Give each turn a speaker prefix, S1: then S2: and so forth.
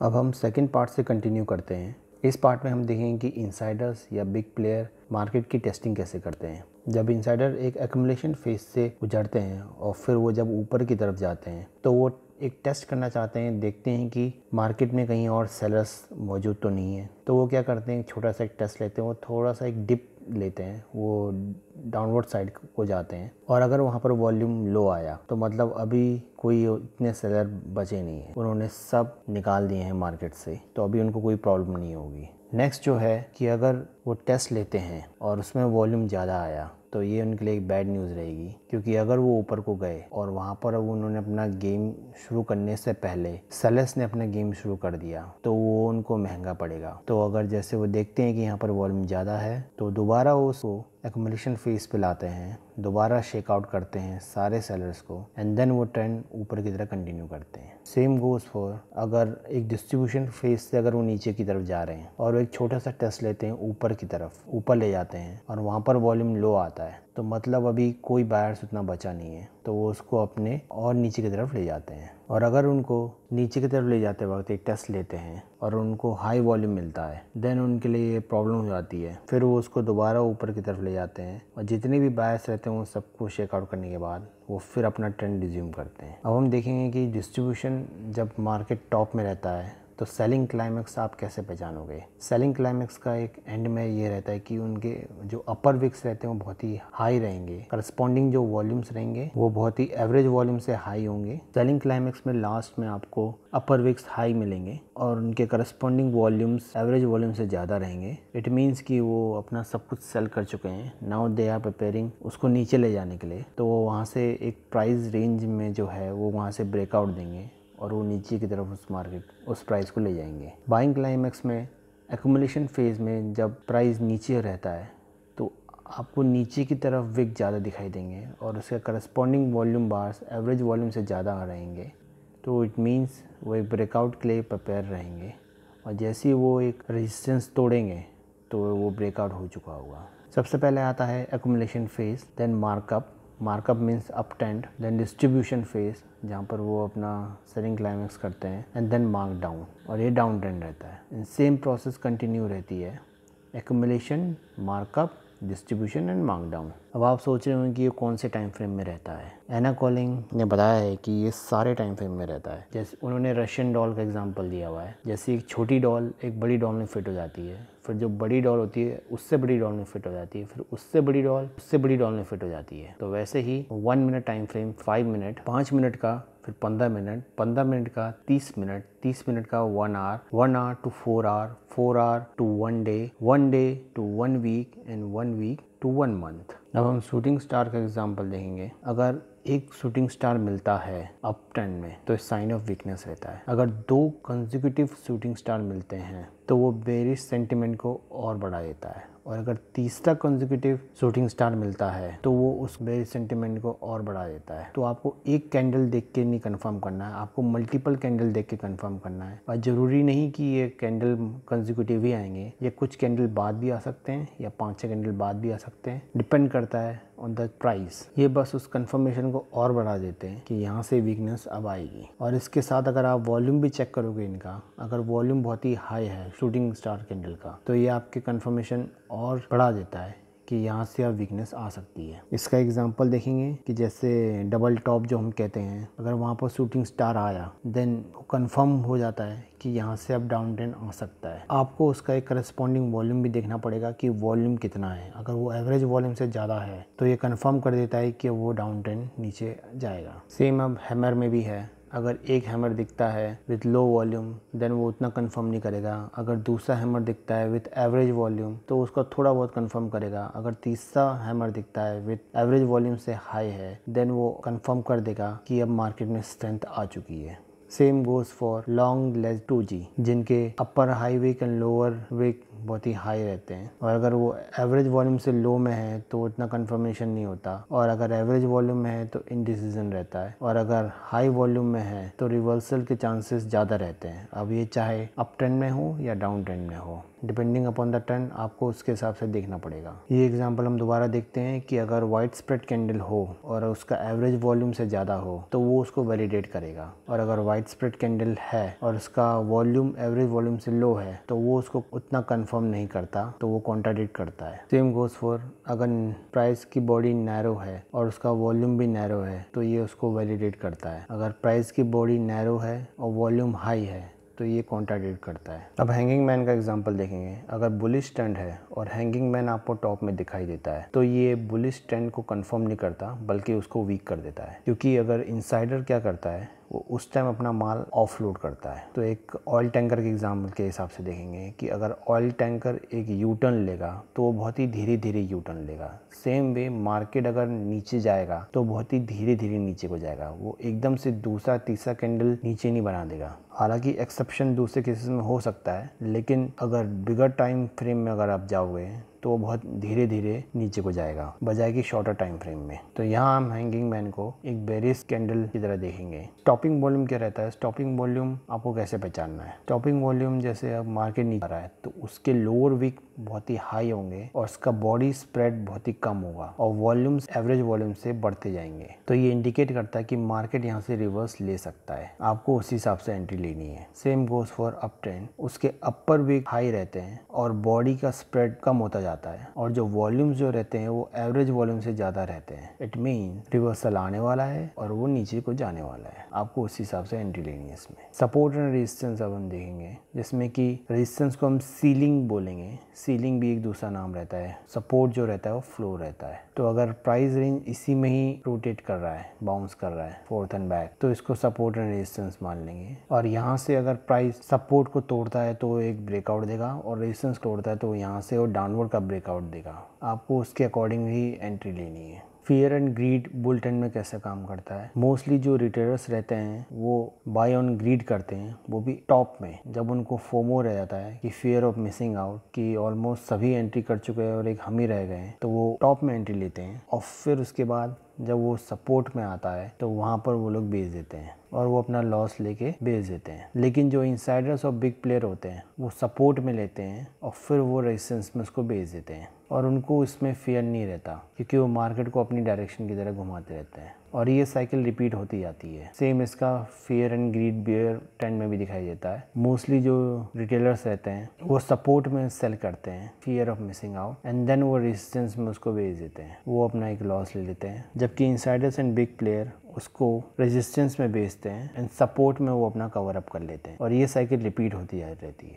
S1: अब हम second part से कंटिन्यू करते हैं। इस पार्ट में हम देखेंगे कि इनसाइडर्स या बिग प्लेयर मार्केट की टेस्टिंग कैसे करते हैं। जब इनसाइडर एक एक्यूमुलेशन फेज से गुजरते हैं और फिर वो जब ऊपर की तरफ जाते हैं तो वो एक टेस्ट करना चाहते हैं, देखते हैं कि मार्केट में कहीं और सेलर्स मौजूद तो नहीं है। तो वो क्या करते हैं, छोटा सा एक टेस्ट लेते हैं, वो थोड़ा सा एक डिप लेते हैं, वो डाउनवर्ड साइड को जाते हैं और अगर वहाँ पर वॉल्यूम लो आया तो मतलब अभी कोई इतने सेलर बचे नहीं हैं, उन्होंने सब निकाल दिए हैं मार्केट से, तो अभी उनको कोई प्रॉब्लम नहीं होगी। नेक्स्ट जो है कि अगर वो टेस्ट लेते हैं और उसमें वॉल्यूम ज़्यादा आया तो ये उनके लिए एक बैड न्यूज़ रहेगी, क्योंकि अगर वो ऊपर को गए और वहाँ पर उन्होंने अपना गेम शुरू करने से पहले सेलर्स ने अपना गेम शुरू कर दिया तो वो उनको महंगा पड़ेगा। तो अगर जैसे वो देखते हैं कि यहाँ पर वॉल्यूम ज़्यादा है तो दोबारा वो उसको एक्यूमुलेशन फेज पे लाते हैं, दोबारा शेक आउट करते हैं सारे सेलर्स को एंड देन वो ट्रेंड ऊपर की तरह कंटिन्यू करते हैं। सेम गोज़ फॉर अगर एक डिस्ट्रीब्यूशन फेज से अगर वो नीचे की तरफ जा रहे हैं और वो एक छोटा सा टेस्ट लेते हैं ऊपर की तरफ, ऊपर ले जाते हैं और वहाँ पर वॉल्यूम लो आता है तो मतलब अभी कोई बायर्स उतना बचा नहीं है, तो वो उसको अपने और नीचे की तरफ ले जाते हैं। और अगर उनको नीचे की तरफ ले जाते वक्त एक टेस्ट लेते हैं और उनको हाई वॉल्यूम मिलता है देन उनके लिए ये प्रॉब्लम हो जाती है, फिर वो उसको दोबारा ऊपर की तरफ ले जाते हैं और जितने भी बायर्स रहते हैं वो सबको चेकआउट करने के बाद वो फिर अपना ट्रेंड रिज्यूम करते हैं। अब हम देखेंगे कि डिस्ट्रीब्यूशन जब मार्केट टॉप में रहता है तो सेलिंग क्लाइमेक्स आप कैसे पहचानोगे। सेलिंग क्लाइमेक्स का एक एंड में ये रहता है कि उनके जो अपर विक्स रहते हैं वो बहुत ही हाई रहेंगे, करस्पॉन्डिंग जो वॉल्यूम्स रहेंगे वो बहुत ही एवरेज वॉल्यूम से हाई होंगे। सेलिंग क्लाइमेक्स में लास्ट में आपको अपर विक्स हाई मिलेंगे और उनके करस्पॉन्डिंग वॉल्यूम्स एवरेज वॉल्यूम से ज़्यादा रहेंगे। इट मीन्स कि वो अपना सब कुछ सेल कर चुके हैं, नाउ दे आर प्रिपेयरिंग उसको नीचे ले जाने के लिए, तो वो वहाँ से एक प्राइस रेंज में जो है वो वहाँ से ब्रेकआउट देंगे और वो नीचे की तरफ उस प्राइस को ले जाएंगे। बाइंग क्लाइमेक्स में एक्यूमुलेशन फेज़ में जब प्राइस नीचे रहता है तो आपको नीचे की तरफ विक ज़्यादा दिखाई देंगे और उसके corresponding volume bars average volume से ज़्यादा रहेंगे, तो इट मीन्स वो एक ब्रेकआउट के लिए प्रिपेयर रहेंगे और जैसे ही वो एक रेजिस्टेंस तोड़ेंगे तो वो ब्रेकआउट हो चुका होगा। सबसे पहले आता है accumulation phase, then markup. Markup means up trend, then distribution phase जहाँ पर वो अपना सेलिंग क्लाइमेक्स करते हैं एंड देन मार्क डाउन, और ये डाउन ट्रेंड रहता है। सेम प्रोसेस कंटिन्यू रहती है, accumulation, markup, distribution and mark down. अब आप सोच रहे होंगे कि ये कौन से टाइम फ्रेम में रहता है। एना कॉलिंग ने बताया है कि ये सारे टाइम फ्रेम में रहता है। जैसे उन्होंने रशियन डॉल का एग्जांपल दिया हुआ है, जैसे एक छोटी डॉल एक बड़ी डॉल में फिट हो जाती है, फिर जो बड़ी डॉल होती है उससे बड़ी डॉल में फिट हो जाती है, फिर उससे बड़ी डॉल में फिट हो जाती है। तो वैसे ही 1 minute time frame, 5 minute, 5 minute का, फिर 15 मिनट, 15 मिनट का 30 मिनट, 30 मिनट का 1 hour, 1 hour to 4 hour, 4 hour to 1 day, 1 day to 1 week and 1 week to 1 month. अब हम शूटिंग स्टार का एग्जांपल देखेंगे। अगर एक शूटिंग स्टार मिलता है अप ट्रेंड में तो साइन ऑफ वीकनेस रहता है। अगर 2 कंसेक्यूटिव शूटिंग स्टार मिलते हैं तो वो बेरिश सेंटिमेंट को और बढ़ा देता है, और अगर तीसरा कंसेक्यूटिव शूटिंग स्टार मिलता है तो वो उस बेरिश सेंटिमेंट को और बढ़ा देता है। तो आपको एक कैंडल देख के नहीं कंफर्म करना है, आपको मल्टीपल कैंडल देख के कंफर्म करना है। और ज़रूरी नहीं कि ये कैंडल कंसेक्यूटिव ही आएंगे, ये कुछ कैंडल बाद भी आ सकते हैं या 5-6 कैंडल बाद भी आ सकते हैं, डिपेंड करता है ऑन द प्राइस। ये बस उस कंफर्मेशन को और बढ़ा देते हैं कि यहाँ से वीकनेस अब आएगी। और इसके साथ अगर आप वॉल्यूम भी चेक करोगे इनका, अगर वॉल्यूम बहुत ही हाई है शूटिंग स्टार कैंडल का, तो ये आपके कंफर्मेशन और बढ़ा देता है कि यहाँ से अब वीकनेस आ सकती है। इसका एग्जांपल देखेंगे कि जैसे डबल टॉप जो हम कहते हैं, अगर वहाँ पर शूटिंग स्टार आया देन कंफर्म हो जाता है कि यहाँ से अब डाउन ट्रेंड आ सकता है। आपको उसका एक करस्पॉन्डिंग वॉल्यूम भी देखना पड़ेगा कि वॉल्यूम कितना है। अगर वो एवरेज वॉल्यूम से ज़्यादा है तो ये कंफर्म कर देता है कि वो डाउन ट्रेंड नीचे जाएगा। सेम अब हैमर में भी है, अगर एक हैमर दिखता है विथ लो वॉल्यूम देन वो उतना कंफर्म नहीं करेगा। अगर दूसरा हैमर दिखता है विथ एवरेज वॉल्यूम तो उसका थोड़ा बहुत कंफर्म करेगा। अगर तीसरा हैमर दिखता है विथ एवरेज वॉल्यूम से हाई है देन वो कंफर्म कर देगा कि अब मार्केट में स्ट्रेंथ आ चुकी है। Same goes for long legs 2G, जिनके upper high wick and lower wick बहुत ही हाई रहते हैं, और अगर वो एवरेज वॉल्यूम से लो में है तो इतना कंफर्मेशन नहीं होता, और अगर एवरेज वॉल्यूम में है तो इनडिसीजन रहता है, और अगर हाई वॉल्यूम में है तो रिवर्सल के चांसेस ज़्यादा रहते हैं। अब ये चाहे अप ट्रेंड में हो या डाउन ट्रेंड में हो, डिपेंडिंग अपॉन द ट्रेंड आपको उसके हिसाब से देखना पड़ेगा। ये एग्जांपल हम दोबारा देखते हैं कि अगर वाइड स्प्रेड कैंडल हो और उसका एवरेज वॉल्यूम से ज़्यादा हो तो वो उसको वैलिडेट करेगा, और अगर वाइड स्प्रेड कैंडल है और उसका वॉल्यूम एवरेज वॉल्यूम से लो है तो वो उसको उतना कंफर्म नहीं करता, तो वो कॉन्ट्राडिक्ट करता है। सेम गोज फॉर अगर प्राइस की बॉडी नैरो है और उसका वॉल्यूम भी नैरो है तो ये उसको वैलिडेट करता है। अगर प्राइस की बॉडी नैरो है और वॉल्यूम हाई है तो ये कॉन्ट्राडिक्ट करता है। अब हैंगिंग मैन का एग्जांपल देखेंगे। अगर बुलिश ट्रेंड है और हैंगिंग मैन आपको टॉप में दिखाई देता है तो ये बुलिश ट्रेंड को कंफर्म नहीं करता बल्कि उसको वीक कर देता है, क्योंकि अगर इनसाइडर क्या करता है वो उस टाइम अपना माल ऑफलोड करता है। तो एक ऑयल टैंकर के एग्जाम्पल के हिसाब से देखेंगे कि अगर ऑयल टैंकर एक यू टर्न लेगा तो वो बहुत ही धीरे धीरे यू टर्न लेगा। सेम वे मार्केट अगर नीचे जाएगा तो बहुत ही धीरे धीरे नीचे को जाएगा, वो एकदम से दूसरा तीसरा कैंडल नीचे नहीं बना देगा। हालांकि एक्सेप्शन दूसरे केसेस में हो सकता है, लेकिन अगर बिगर टाइम फ्रेम में अगर आप जाओगे तो वो बहुत धीरे धीरे नीचे को जाएगा बजाय कि शॉर्टर टाइम फ्रेम में। तो यहाँ हम हैंगिंग मैन को एक बेरिश कैंडल की तरह देखेंगे। स्टॉपिंग वॉल्यूम क्या रहता है? स्टॉपिंग वॉल्यूम आपको कैसे पहचानना है? स्टॉपिंग वॉल्यूम जैसे अब मार्केट नीचे आ रहा है तो उसके लोअर वीक बहुत ही हाई होंगे और उसका बॉडी स्प्रेड बहुत ही कम होगा और वॉल्यूम्स एवरेज वॉल्यूम से बढ़ते जाएंगे। तो ये इंडिकेट करता है कि मार्केट यहाँ से रिवर्स ले सकता है, आपको उसी हिसाब से एंट्री लेनी है। Same goes for up trend. उसके अपर वीक हाई रहते हैं और बॉडी का स्प्रेड कम होता जाता है और जो वॉल्यूम्स जो रहते हैं वो एवरेज वॉल्यूम से ज़्यादा रहते हैं। इट मीन रिवर्सल आने वाला है और वो नीचे को जाने वाला है, आपको उसी हिसाब से एंट्री लेनी है इसमें। सपोर्ट एंड रेजिस्टेंस अब हम देखेंगे, जिसमें कि रेजिस्टेंस को हम सीलिंग बोलेंगे। सीलिंग भी एक दूसरा नाम रहता है। सपोर्ट जो रहता है वो फ्लोर रहता है। तो अगर प्राइस रेंज इसी में ही रोटेट कर रहा है, बाउंस कर रहा है फोर्थ एंड बैक, तो इसको सपोर्ट एंड रेजिस्टेंस मान लेंगे। और यहाँ से अगर प्राइस सपोर्ट को तोड़ता है तो एक ब्रेकआउट देगा और रेजिस्टेंस तोड़ता है तो यहाँ से वो डाउनवर्ड का ब्रेकआउट देगा। आपको उसके अकॉर्डिंग ही एंट्री लेनी है। Fear and grid bull trend में कैसे काम करता है? मोस्टली जो रिटेलर्स रहते हैं वो बाय ऑन ग्रीड करते हैं, वो भी टॉप में। जब उनको फोमो रह जाता है कि फियर ऑफ मिसिंग आउट, कि ऑलमोस्ट सभी एंट्री कर चुके हैं और एक हम ही रह गए हैं, तो वो टॉप में एंट्री लेते हैं और फिर उसके बाद जब वो सपोर्ट में आता है तो वहाँ पर वो लोग बेच देते हैं और वो अपना लॉस लेके बेच देते हैं। लेकिन जो इनसाइडर्स और बिग प्लेयर होते हैं वो सपोर्ट में लेते हैं और फिर वो रेजिस्टेंस में उसको बेच देते हैं और उनको इसमें फियर नहीं रहता, क्योंकि वो मार्केट को अपनी डायरेक्शन की तरह घुमाते रहते हैं और ये साइकिल रिपीट होती जाती है। सेम इसका fear and greed bear trend में भी दिखाई देता है। मोस्टली जो रिटेलर्स रहते हैं वो सपोर्ट में सेल करते हैं, fear of missing out, and then वो रेजिस्टेंस में उसको बेच देते हैं, वो अपना एक लॉस ले लेते हैं। जबकि इनसाइडर्स एंड बिग प्लेयर उसको रेजिस्टेंस में बेचते हैं एंड सपोर्ट में वो अपना कवर अप कर लेते हैं और ये साइकिल रिपीट होती रहती है।